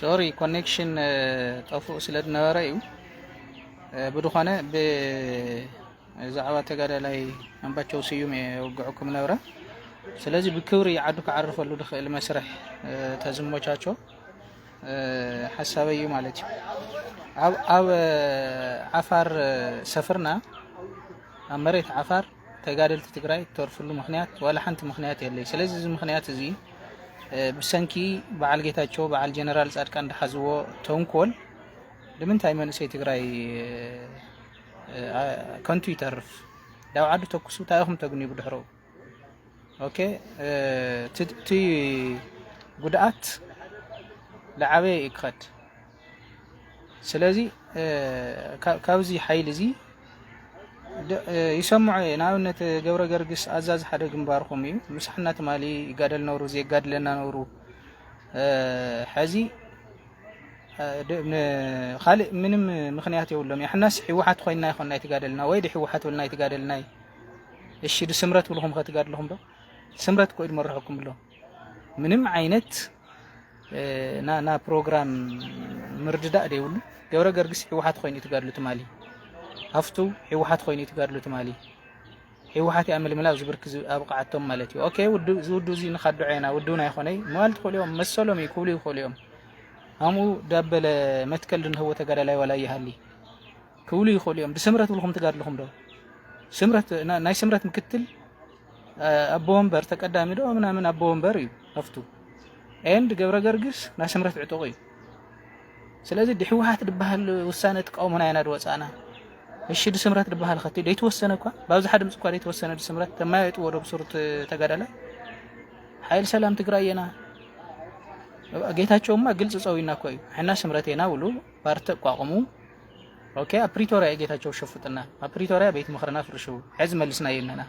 سوري كونكشن طفو سلد نواريو بدخانة بزعوة تقال لي أنباتشو سيوم يوقعكم نورا سلازي بكوري عدوك عرفوا له دخل المسرح تزمو تشاتشو حسابي مالتي أو عفار سفرنا مريت عفار تقال تتقراي تورف له مخنيات ولا حنت مخنيات يلي سلازي مخنيات زي بسنكي بعال جيتاتشو بعال جنرال صادقان دحزو تونكول لمن تايمن سي تግራይ كنتو يترف داو عدو تكسو تايهم تغني بدحرو اوكي تي ጉድአት لعبه يكخد ስለዚህ ካብዚ ሓይል እዚ يسمع ناونت ገብረ ገርግስ አዛዝ ሓደ ግንባርኩም እዩ ምስሕና ተማሊ ይጋደል ነውሩ ዘይጋድለና ነውሩ حزي خالق منم مخنيات يقولهم يا حناس حوحات خوينا يخونا يتقادلنا ويدي حوحات ولنا يتقادلنا الشيء سمرت ولهم خاتقادلهم بقى سمرت كويد مرحكم لهم منم عينت نا بروجرام مرددا دي يقولوا جورا جرجس حوحات خوينا يتقادلوا تمالي هفتو حوحات خوينا يتقادلوا تمالي حوحات يعمل ملاو زبرك أبقعتهم مالتي أوكي ودو زي نخدو عينا ودونا يخوني موالد خوليهم مسولهم يكولي خوليهم همو دابل متكلن هو تقال لا ولا يهلي كولي يخوليهم بسمرت ولهم تقال لهم دو سمرت ناي سمرت مكتل أبوهم بر تقدامي دو من أبوهم بر هفتو عند جبر جرجس ناي سمرت عتوقي سلازي دي حوحات دبها الوسانة تقومنا ينادو وسانا እሺ ድስምራት ድባሃል ኸቲ ደይ ተወሰነ እኮ ባውዛ ሓደ ምጽ እኮ ደይ ተወሰነ ድስምራት ተማይጡ ወደ ብሱርት ተጋዳለ ኃይል ሰላም ትግራይና ጌታቸውማ ግልጽ ጸውይና እኮ እዩ ሕና ስምረቴና ውሉ ፓርተ ቋቁሙ ኦኬ አፕሪቶሪያ ጌታቸው ሸፍጥና አፕሪቶሪያ ቤት ምኽርና ፍርሹ ሕዝ መልስና ይነና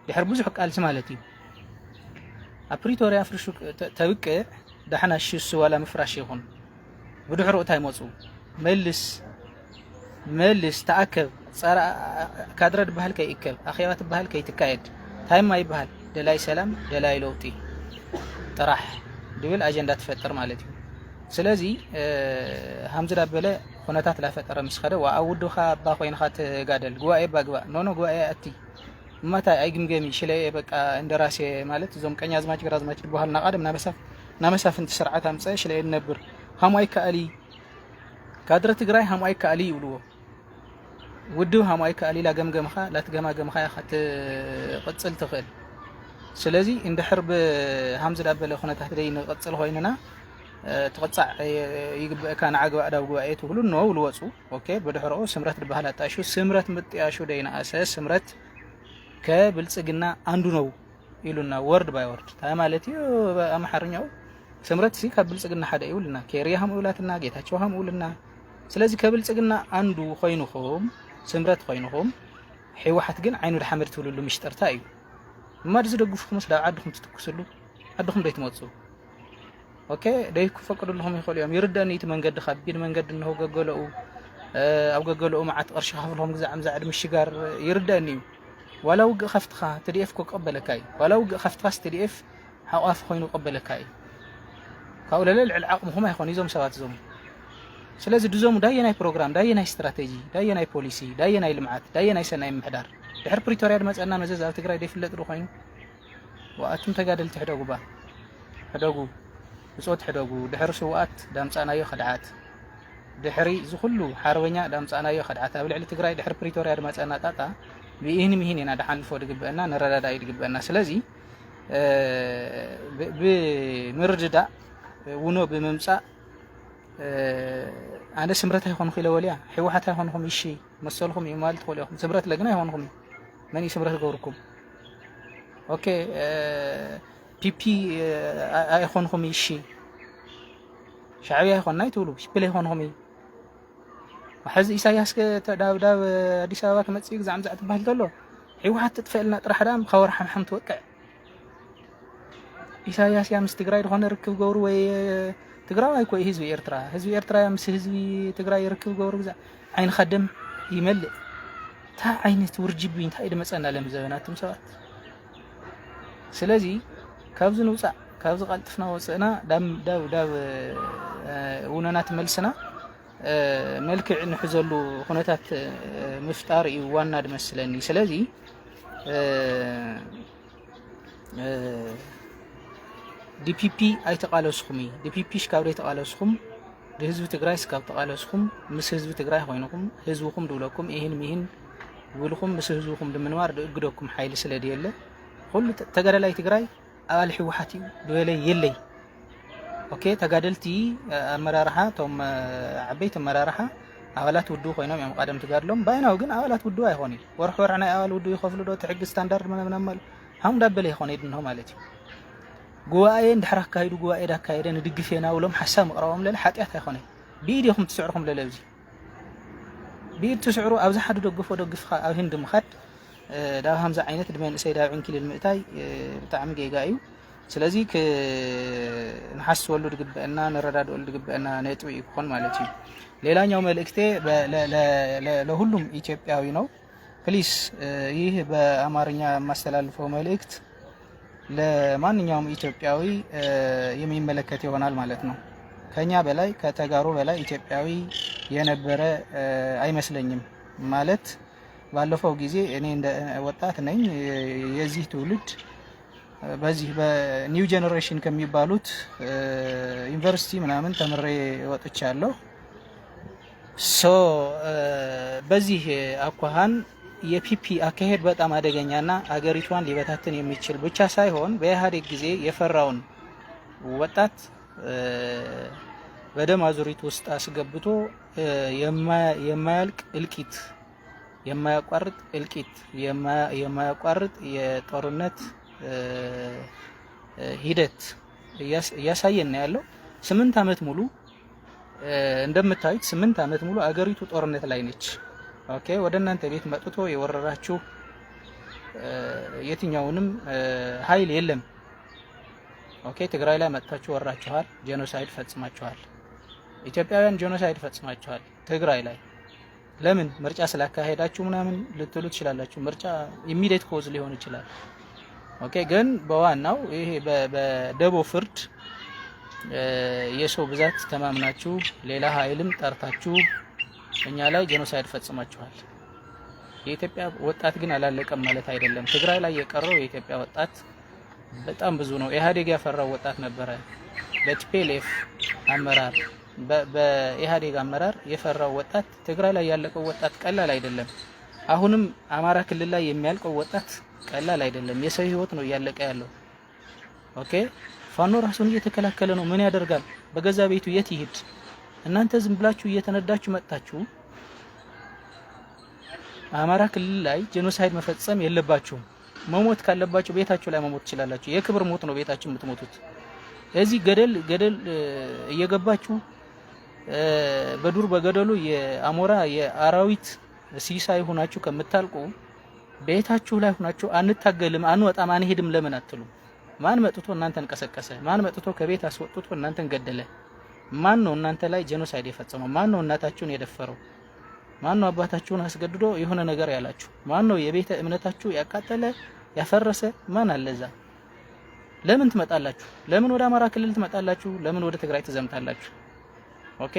ድሕር ብዙሕ ቃልስ ማለት እዩ አፕሪቶሪያ ፍርሹ ተብቀ ዳሕና ሽሱ ወላ ምፍራሽ ይኹን ብድሕሩ እንታይ መጹ ملس تأكد صار كادرات بحال كي يكل أخيات بحال كي تكايد هاي ما يبحال دلاي سلام دلاي لوتي طرح دول أجندة فتر مالتي سلازي همزة بلا خناتات لا فتر مسخرة وأودو خا باخوين خات قادل جواء بقوا نونو جواء أتي متى أيجم جمي شلي بق عند راسي مالت زوم كان يازمات جرازمات بحال نقدم نمسف انت سرعة همسة شلي النبر هم أي كألي كادرة تجراي هم أي كألي يقولوا ودو هم أي كألي لا جمخا لا تجمع خات قتصل تخل سلازي إن حرب همزة دبل خنا تحت لين قتصل هايننا تقطع كان عجوا أدا وجوائت وكله نو والوصو أوكي بدحرقه سمرت البحالة تاشو سمرت متياشو دينا أساس سمرت كبلسجنا عنده نو يقولنا word by word تمالتي أم حرنيو سمرت سي كبلسجنا حدا يقولنا كيريهم أولاتنا جيتاشوهم أولنا سلازي كبلسجنا عنده خاينهم سمرت خاينهم حيوحت جن عينو الحمر تقول له مشترتايو ما تزدقوا خمس دا عندكم تتكسلوا عندكم ديت موتسو اوكي دايك فكروا لهم يخليهم يرداني يتمنقد خبير منقد انه غغلو او غغلو مع قرش خافلهم زعم زعد مشجار يرداني ولو خفتخا تديف كو قبلكاي ولو خفتخا تديف حواف خوينو قبلكاي كاولا العقم هما يخون يزوم سوات زوم سلازي دزوم دايناي بروجرام دايناي استراتيجي دايناي بوليسي دايناي لمعات دايناي سناي محدار دحر بريتوريا دمصنا مزز ኣብ ትግራይ ደይፍለጥ ዶ ኮይኑ ወአቱም ተጋደልቲ ሕደጉ ባ ሕደጉ ብጾት ሕደጉ ድሕር ሰዋት ዳምጻናዮ خدعات ድሕሪ ዝኹሉ ሓርበኛ ዳምጻናዮ خدعات ኣብ ልዕሊ ትግራይ ድሕር ፕሪቶሪያ ድመጻና ጣጣ ብኢህን ኢና ዳሓልፎ ድግበአና ነረዳዳ ይድግበአና ስለዚ ብምርድዳ ውኖ ብምምጻእ أنا سمرت هيخون خيله وليا حيوحات هيخونهم يشي مسولهم يمال تقولهم سمرت لقنا هيخونهم ماني سمرت غوركم أوكي بي هيخونهم يشي شعبي هيخون ناي تقولوا بيل هيخونهم وحز إساياس داو أديس أبابا كما تسيق زعم زعت بهالدلو حيوحات تتفعلنا طرح دام خور حم توقع إساياس يا مستقراي هون ركب غورو تقرأ أي كوي هزبي إرترا مس هزبي تقرأ يركب جورجزا عين خدم يملء تا عين تورجبين تا إذا مثلا لم زبنات مسوات سلازي كابزن وصع ካብዚ ቃልጥፍና ወፅእና ዳብ ውነናት መልስና መልክዕ ንሕዘሉ ኩነታት ምፍጣር እዩ ዋና ድመስለኒ ስለዚ ዲፒፒ ኣይተቃለስኩም ዲፒፒ ሽካብ ተቃለስኩም ህዝቢ ትግራይ ስካብ ተቃለስኩም ምስ ህዝቢ ትግራይ ኮይንኩም ህዝብኩም ድብለኩም ይህን ብልኩም ምስ ህዝብኩም ድምንባር ድእግደኩም ሓይሊ ስለድየለ ኩሉ ተጋዳላይ ትግራይ ኣባል ሕወሓት እዩ ድበለ የለይ ኦኬ ተጋደልቲ ኣመራርሓ ቶም ዓበይቲ ኣመራርሓ ኣባላት ውድብ ኮይኖም እዮም ቀደም ትጋድሎም ባይናው ግን ኣባላት ውድብ ኣይኮኑ ወርሕ ናይ ኣባል ውድብ ይኸፍሉ ዶ ትሕጊ ስታንዳርድ ምናምን ሃም ዳበለ ይኾነ ይድንሆ ማለት እዩ ጉባኤ እንድሕር ኣካይዱ ጉባኤ ዳካየደ ንድግፌና ውሎም ሓሳብ ምቕረቦም ለለ ሓጢያት ኣይኮነ ብኢድኹም ትስዕርኩም ለለብዚ ብኢድ ትስዕሩ ኣብዚ ሓደ ደግፍካ ኣብ ህንዲ ምኻድ ዳብ ሃምዛ ዓይነት ድመንእሰይ ዳብ ዕንኪል ንምእታይ ብጣዕሚ ጌጋ እዩ ስለዚ ንሓስበሉ ድግበአና ንረዳድኦሉ ድግበአና ነጥቢ ይኮን ማለት እዩ ሌላኛው መልእክቴ ለሁሉም ኢትዮጵያዊ ነው ፕሊስ ይህ በአማርኛ የማስተላልፈው መልእክት ለማንኛውም ኢትዮጵያዊ የሚመለከት ይሆናል ማለት ነው ከኛ በላይ ከተጋሩ በላይ ኢትዮጵያዊ የነበረ አይመስለኝም ማለት ባለፈው ጊዜ እኔ እንደ ወጣት ነኝ የዚህ ትውልድ በዚህ በኒው ጄነሬሽን ከሚባሉት ዩኒቨርሲቲ ምናምን ተምሬ ወጥቻለሁ ሶ በዚህ አኳሃን የፒፒ አካሄድ በጣም አደገኛና አገሪቷን ሊበታትን የሚችል ብቻ ሳይሆን በኢህአዴግ ጊዜ የፈራውን ወጣት በደም አዙሪት ውስጥ አስገብቶ የማያልቅ እልቂት የማያቋርጥ እልቂት የማያቋርጥ የጦርነት ሂደት እያሳየን ያለው 8 አመት ሙሉ እንደምታዩት 8 አመት ሙሉ አገሪቱ ጦርነት ላይ ነች ኦኬ ወደ እናንተ ቤት መጥቶ የወረራችሁ የትኛውንም ኃይል የለም ኦኬ ትግራይ ላይ መጥታችሁ ወራችኋል ጄኖሳይድ ፈጽማችኋል ኢትዮጵያውያን ጄኖሳይድ ፈጽማችኋል ትግራይ ላይ ለምን ምርጫ ስላካሄዳችሁ ምናምን ልትሉ ትችላላችሁ ምርጫ ኢሚዲየት ኮዝ ሊሆን ይችላል ኦኬ ግን በዋናው ይሄ በደቦ ፍርድ የሰው ብዛት ተማምናችሁ ሌላ ኃይልም ጠርታችሁ እኛ ላይ ጄኖሳይድ ፈጽማችኋል የኢትዮጵያ ወጣት ግን አላለቀም ማለት አይደለም ትግራይ ላይ የቀረው የኢትዮጵያ ወጣት በጣም ብዙ ነው ኢህአዴግ ያፈራው ወጣት ነበረ በቲፒኤልኤፍ አመራር በኢህአዴግ አመራር የፈራው ወጣት ትግራይ ላይ ያለቀው ወጣት ቀላል አይደለም አሁንም አማራ ክልል ላይ የሚያልቀው ወጣት ቀላል አይደለም የሰው ህይወት ነው ያለቀ ያለው ኦኬ ፋኖ ራሱን እየተከላከለ ነው ምን ያደርጋል በገዛ ቤቱ የት ይሄድ እናንተ ዝም ብላችሁ እየተነዳችሁ መጣችሁ አማራ ክልል ላይ ጄኖሳይድ መፈጸም የለባችሁም መሞት ካለባችሁ ቤታችሁ ላይ መሞት ይችላልላችሁ የክብር ሞት ነው ቤታችሁ የምትሞቱት እዚህ ገደል እየገባችሁ በዱር በገደሉ የአሞራ የአራዊት ሲሳይ ሆናችሁ ከምታልቁ ቤታችሁ ላይ ሆናችሁ አንታገልም አንወጣም አንሄድም ለምን አትሉ ማን መጥቶ እናንተን ቀሰቀሰ ማን መጥቶ ከቤት አስወጥቶ እናንተን ገደለ ማን ነው እናንተ ላይ ጄኖሳይድ የፈጸመው ማን ነው እናታችሁን የደፈረው ማን ነው አባታችሁን አስገድዶ የሆነ ነገር ያላችሁ ማን ነው የቤተ እምነታችሁ ያቃጠለ ያፈረሰ ማን አለዛ ለምን ትመጣላችሁ ለምን ወደ አማራ ክልል ትመጣላችሁ ለምን ወደ ትግራይ ተዘምታላችሁ ኦኬ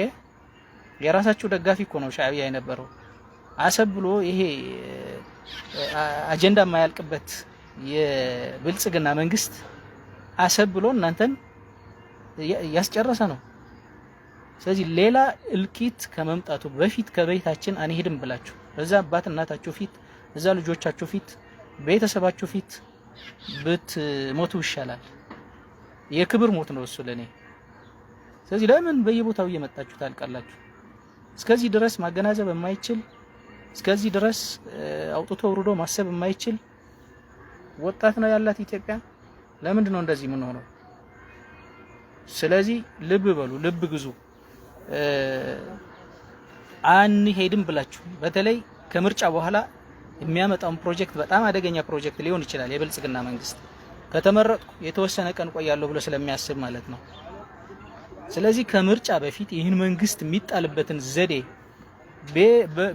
የራሳችሁ ደጋፊ እኮ ነው ሻዕቢያ የነበረው አሰብ ብሎ ይሄ አጀንዳ የማያልቅበት የብልጽግና መንግስት አሰብ ብሎ እናንተን ያስጨረሰ ነው ስለዚህ ሌላ እልቂት ከመምጣቱ በፊት ከቤታችን አንሄድም ብላችሁ እዛ አባት እናታችሁ ፊት እዛ ልጆቻችሁ ፊት ቤተሰባችሁ ፊት ብትሞቱ ይሻላል የክብር ሞት ነው እሱ ለኔ ስለዚህ ለምን በየቦታው እየመጣችሁ ታልቃላችሁ እስከዚህ ድረስ ማገናዘብ የማይችል እስከዚህ ድረስ አውጥቶ ወርዶ ማሰብ የማይችል ወጣት ነው ያላት ኢትዮጵያ ለምንድን ነው እንደዚህ ምን ሆነው ስለዚህ ልብ በሉ ልብ ግዙ አንሄድም ብላችሁ በተለይ ከምርጫ በኋላ የሚያመጣው ፕሮጀክት በጣም አደገኛ ፕሮጀክት ሊሆን ይችላል የብልጽግና መንግስት ከተመረጥኩ የተወሰነ ቀን ቆያለሁ ብሎ ስለሚያስብ ማለት ነው ስለዚህ ከምርጫ በፊት ይህን መንግስት የሚጣልበትን ዘዴ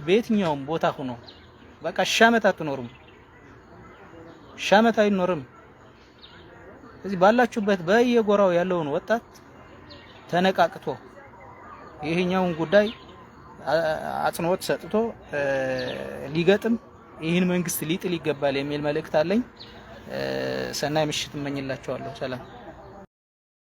በየትኛውም ቦታ ሆኖ በቃ ሻመት አትኖሩም ሻመት አይኖርም ስለዚህ ባላችሁበት በየጎራው ያለውን ወጣት ተነቃቅቶ ይሄኛውን ጉዳይ አጽንኦት ሰጥቶ ሊገጥም ይህን መንግስት ሊጥል ይገባል የሚል መልእክት አለኝ። ሰናይ ምሽት እመኝላችኋለሁ። ሰላም